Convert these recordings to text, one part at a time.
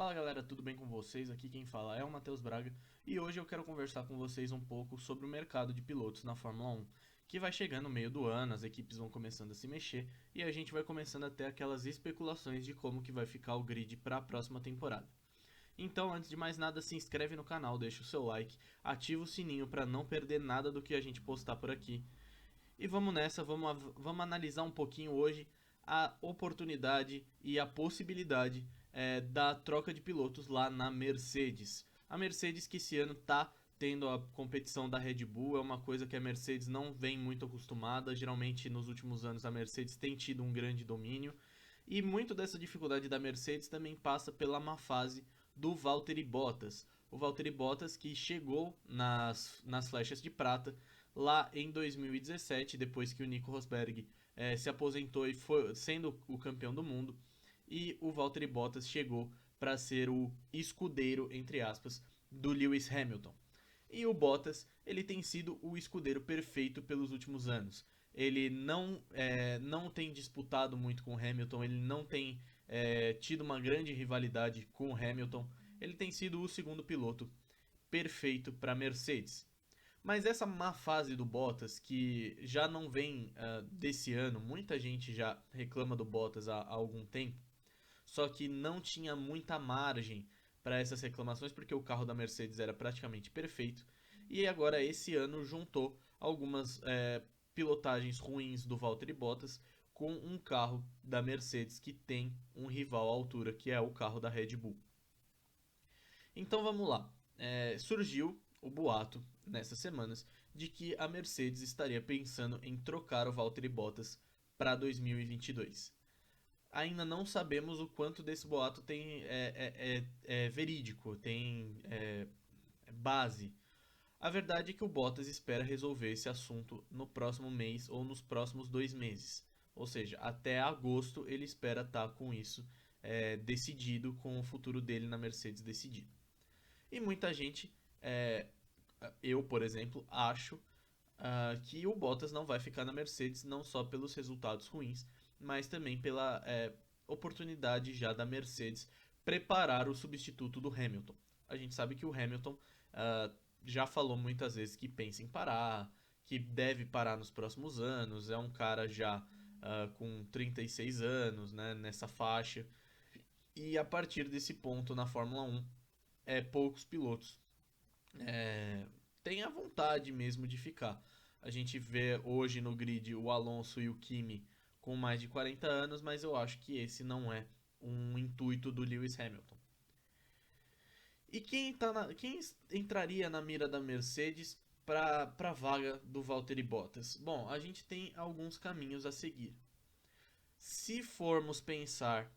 Fala galera, tudo bem com vocês? Aqui quem fala é o Matheus Braga e hoje eu quero conversar com vocês um pouco sobre o mercado de pilotos na Fórmula 1, que vai chegando no meio do ano, as equipes vão começando a se mexer e a gente vai começando a ter aquelas especulações de como que vai ficar o grid para a próxima temporada. Então, antes de mais nada, se inscreve no canal, deixa o seu like, ativa o sininho para não perder nada do que a gente postar por aqui. E vamos nessa, vamos analisar um pouquinho hoje a oportunidade e a possibilidade da troca de pilotos lá na Mercedes. A Mercedes que esse ano está tendo a competição da Red Bull, é uma coisa que a Mercedes não vem muito acostumada. Geralmente nos últimos anos a Mercedes tem tido um grande domínio. E muito dessa dificuldade da Mercedes também passa pela má fase do Valtteri Bottas. O Valtteri Bottas que chegou nas flechas de prata lá em 2017, depois que o Nico Rosberg se aposentou e foi sendo o campeão do mundo, e o Valtteri Bottas chegou para ser o escudeiro, entre aspas, do Lewis Hamilton. E o Bottas, ele tem sido o escudeiro perfeito pelos últimos anos. Ele não tem disputado muito com o Hamilton, ele não tem tido uma grande rivalidade com o Hamilton. Ele tem sido o segundo piloto perfeito para a Mercedes. Mas essa má fase do Bottas, que já não vem desse ano, muita gente já reclama do Bottas há algum tempo, só que não tinha muita margem para essas reclamações porque o carro da Mercedes era praticamente perfeito. E agora esse ano juntou algumas pilotagens ruins do Valtteri Bottas com um carro da Mercedes que tem um rival à altura, que é o carro da Red Bull. Então vamos lá. Surgiu o boato nessas semanas de que a Mercedes estaria pensando em trocar o Valtteri Bottas para 2022. Ainda não sabemos o quanto desse boato tem é verídico, tem base. A verdade é que o Bottas espera resolver esse assunto no próximo mês ou nos próximos 2 meses. Ou seja, até agosto ele espera estar com isso decidido, com o futuro dele na Mercedes decidido. E muita gente, eu por exemplo, acho que o Bottas não vai ficar na Mercedes não só pelos resultados ruins, mas também pela oportunidade já da Mercedes preparar o substituto do Hamilton. A gente sabe que o Hamilton já falou muitas vezes que pensa em parar, que deve parar nos próximos anos, é um cara já com 36 anos, né, nessa faixa. E a partir desse ponto na Fórmula 1, poucos pilotos têm a vontade mesmo de ficar. A gente vê hoje no grid o Alonso e o Kimi com mais de 40 anos, mas eu acho que esse não é um intuito do Lewis Hamilton. E quem entraria na mira da Mercedes para a vaga do Valtteri Bottas? Bom, a gente tem alguns caminhos a seguir. Se formos pensar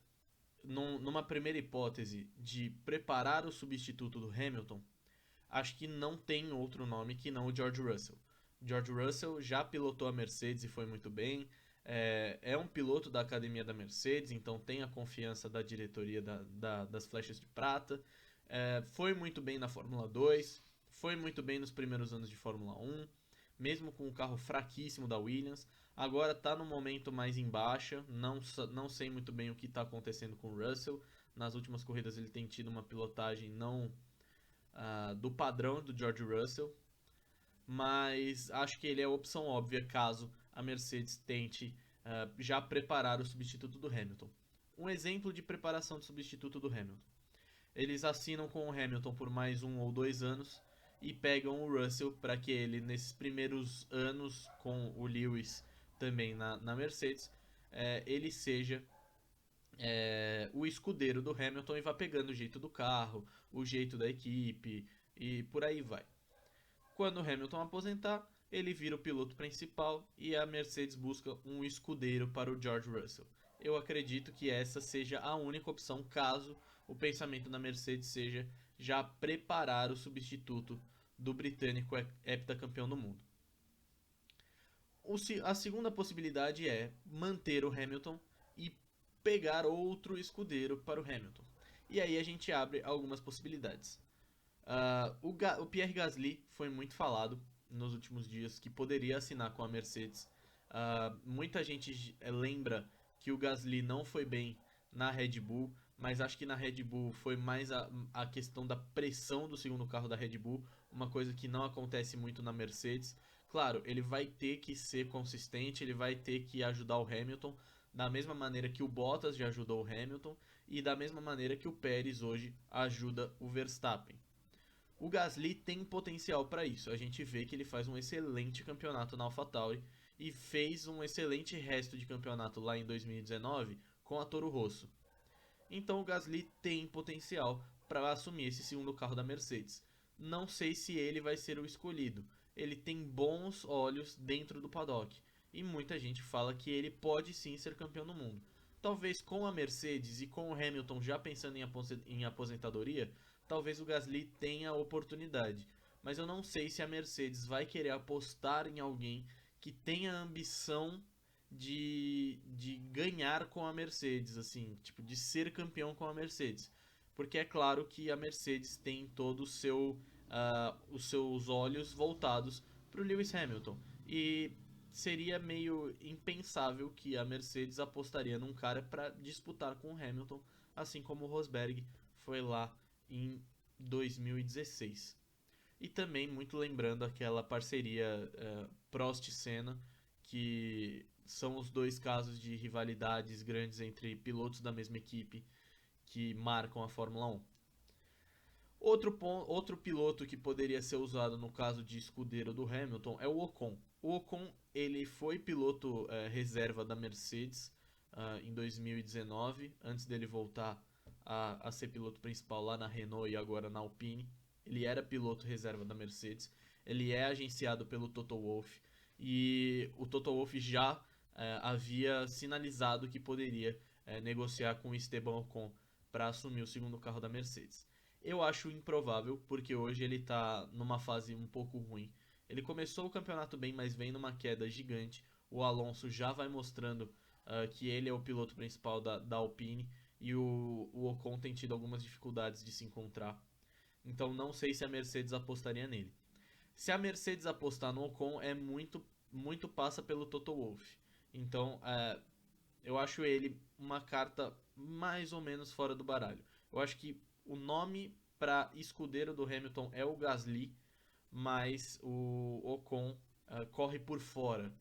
numa primeira hipótese de preparar o substituto do Hamilton, acho que não tem outro nome que não o George Russell. George Russell já pilotou a Mercedes e foi muito bem. É um piloto da academia da Mercedes, então tem a confiança da diretoria das Flechas de Prata. Foi muito bem na Fórmula 2, foi muito bem nos primeiros anos de Fórmula 1, mesmo com o carro fraquíssimo da Williams. Agora está no momento mais em baixa, não sei muito bem o que está acontecendo com o Russell. Nas últimas corridas ele tem tido uma pilotagem não do padrão do George Russell, mas acho que ele é a opção óbvia caso a Mercedes tente já preparar o substituto do Hamilton. Um exemplo de preparação de substituto do Hamilton. Eles assinam com o Hamilton por mais 1 ou 2 anos e pegam o Russell para que ele, nesses primeiros anos com o Lewis também na Mercedes, ele seja o escudeiro do Hamilton e vá pegando o jeito do carro, o jeito da equipe e por aí vai. Quando o Hamilton aposentar, ele vira o piloto principal e a Mercedes busca um escudeiro para o George Russell. Eu acredito que essa seja a única opção caso o pensamento da Mercedes seja já preparar o substituto do britânico heptacampeão do mundo. A segunda possibilidade é manter o Hamilton e pegar outro escudeiro para o Hamilton. E aí a gente abre algumas possibilidades. O Pierre Gasly foi muito falado nos últimos dias que poderia assinar com a Mercedes. Muita gente lembra que o Gasly não foi bem na Red Bull, mas acho que na Red Bull foi mais a questão da pressão do segundo carro da Red Bull, uma coisa que não acontece muito na Mercedes. Claro, ele vai ter que ser consistente, ele vai ter que ajudar o Hamilton, da mesma maneira que o Bottas já ajudou o Hamilton e da mesma maneira que o Pérez hoje ajuda o Verstappen. O Gasly tem potencial para isso. A gente vê que ele faz um excelente campeonato na AlphaTauri e fez um excelente resto de campeonato lá em 2019 com a Toro Rosso. Então o Gasly tem potencial para assumir esse segundo carro da Mercedes. Não sei se ele vai ser o escolhido. Ele tem bons olhos dentro do paddock e muita gente fala que ele pode sim ser campeão do mundo. Talvez com a Mercedes e com o Hamilton já pensando em aposentadoria, talvez o Gasly tenha a oportunidade. Mas eu não sei se a Mercedes vai querer apostar em alguém que tenha a ambição de ganhar com a Mercedes, assim, tipo, de ser campeão com a Mercedes. Porque é claro que a Mercedes tem todo os seus olhos voltados para o Lewis Hamilton. E seria meio impensável que a Mercedes apostaria num cara para disputar com o Hamilton, assim como o Rosberg foi lá em 2016. E também muito lembrando aquela parceria Prost-Senna, que são os dois casos de rivalidades grandes entre pilotos da mesma equipe que marcam a Fórmula 1. Outro piloto que poderia ser usado no caso de escudeiro do Hamilton é o Ocon. O Ocon ele foi piloto reserva da Mercedes em 2019, antes dele voltar a ser piloto principal lá na Renault e agora na Alpine. Ele era piloto reserva da Mercedes, ele é agenciado pelo Toto Wolff e o Toto Wolff já havia sinalizado que poderia negociar com o Esteban Ocon para assumir o segundo carro da Mercedes. Eu acho improvável, porque hoje ele está numa fase um pouco ruim. Ele começou o campeonato bem, mas vem numa queda gigante. O Alonso já vai mostrando que ele é o piloto principal da Alpine e o Ocon tem tido algumas dificuldades de se encontrar. Então não sei se a Mercedes apostaria nele. Se a Mercedes apostar no Ocon, é muito passa pelo Toto Wolff. Então eu acho ele uma carta mais ou menos fora do baralho. Eu acho que o nome para escudeiro do Hamilton é o Gasly, mas o Ocon corre por fora.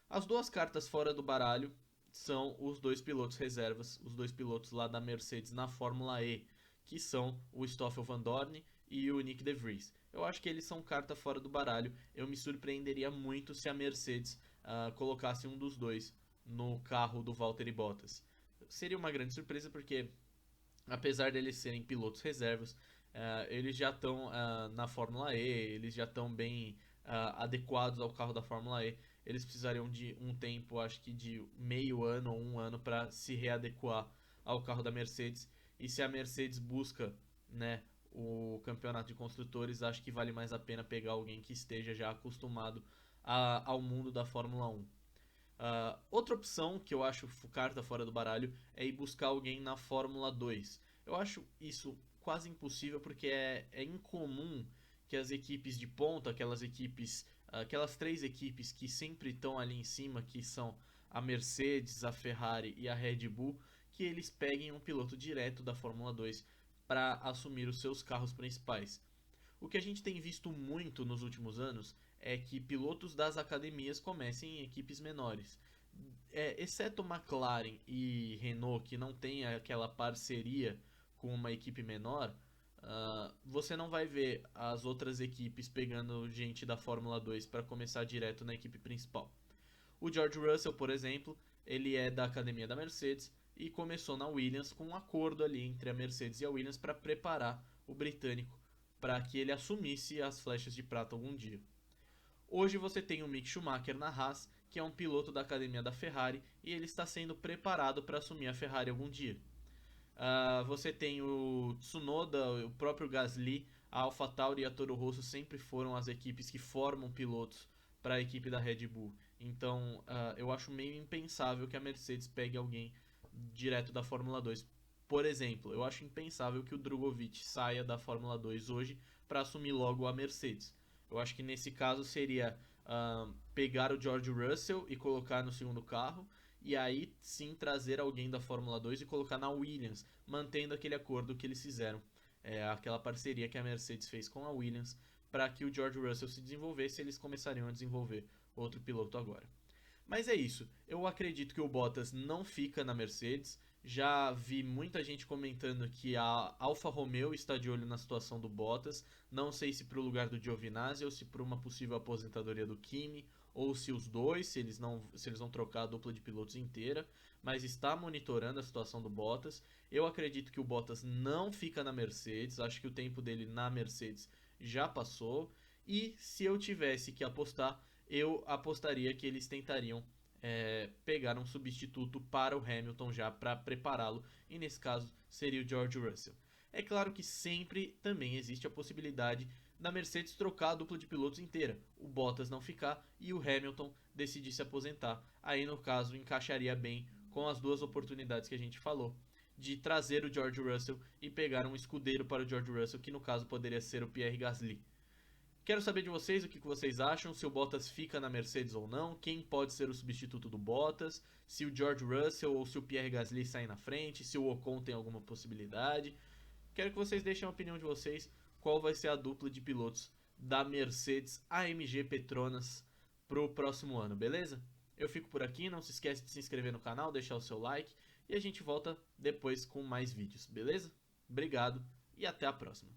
As duas cartas fora do baralho são os dois pilotos reservas, os dois pilotos lá da Mercedes na Fórmula E, que são o Stoffel Van Dorn e o Nick De Vries. Eu acho que eles são carta fora do baralho. Eu me surpreenderia muito se a Mercedes colocasse um dos dois no carro do Valtteri Bottas. Seria uma grande surpresa porque, apesar deles serem pilotos reservas, eles já estão na Fórmula E, eles já estão bem adequados ao carro da Fórmula E. Eles precisariam de um tempo, acho que de meio ano ou um ano, para se readequar ao carro da Mercedes. E se a Mercedes busca, né, o campeonato de construtores, acho que vale mais a pena pegar alguém que esteja já acostumado ao mundo da Fórmula 1. Outra opção que eu acho carta fora do baralho é ir buscar alguém na Fórmula 2. Eu acho isso quase impossível porque é incomum que as equipes de ponta, aquelas três equipes que sempre estão ali em cima, que são a Mercedes, a Ferrari e a Red Bull, que eles peguem um piloto direto da Fórmula 2 para assumir os seus carros principais. O que a gente tem visto muito nos últimos anos é que pilotos das academias comecem em equipes menores. Exceto McLaren e Renault, que não tem aquela parceria com uma equipe menor, você não vai ver as outras equipes pegando gente da Fórmula 2 para começar direto na equipe principal. O George Russell, por exemplo, ele é da academia da Mercedes e começou na Williams com um acordo ali entre a Mercedes e a Williams para preparar o britânico para que ele assumisse as flechas de prata algum dia. Hoje você tem o Mick Schumacher na Haas, que é um piloto da academia da Ferrari e ele está sendo preparado para assumir a Ferrari algum dia. Você tem o Tsunoda, o próprio Gasly, a AlphaTauri e a Toro Rosso sempre foram as equipes que formam pilotos para a equipe da Red Bull. Então eu acho meio impensável que a Mercedes pegue alguém direto da Fórmula 2. Por exemplo, eu acho impensável que o Drogovic saia da Fórmula 2 hoje para assumir logo a Mercedes. Eu acho que nesse caso seria pegar o George Russell e colocar no segundo carro e aí sim trazer alguém da Fórmula 2 e colocar na Williams, mantendo aquele acordo que eles fizeram, aquela parceria que a Mercedes fez com a Williams para que o George Russell se desenvolvesse, eles começariam a desenvolver outro piloto agora. Mas é isso, eu acredito que o Bottas não fica na Mercedes. Já vi muita gente comentando que a Alfa Romeo está de olho na situação do Bottas. Não sei se para o lugar do Giovinazzi ou se para uma possível aposentadoria do Kimi, ou se os dois, se eles vão trocar a dupla de pilotos inteira, mas está monitorando a situação do Bottas. Eu acredito que o Bottas não fica na Mercedes, acho que o tempo dele na Mercedes já passou. E se eu tivesse que apostar, eu apostaria que eles tentariam pegar um substituto para o Hamilton já para prepará-lo, e nesse caso seria o George Russell. É claro que sempre também existe a possibilidade da Mercedes trocar a dupla de pilotos inteira, o Bottas não ficar e o Hamilton decidir se aposentar. Aí no caso encaixaria bem com as duas oportunidades que a gente falou, de trazer o George Russell e pegar um escudeiro para o George Russell, que no caso poderia ser o Pierre Gasly. Quero saber de vocês o que vocês acham, se o Bottas fica na Mercedes ou não, quem pode ser o substituto do Bottas, se o George Russell ou se o Pierre Gasly saem na frente, se o Ocon tem alguma possibilidade. Quero que vocês deixem a opinião de vocês, qual vai ser a dupla de pilotos da Mercedes AMG Petronas pro próximo ano, beleza? Eu fico por aqui, não se esquece de se inscrever no canal, deixar o seu like e a gente volta depois com mais vídeos, beleza? Obrigado e até a próxima.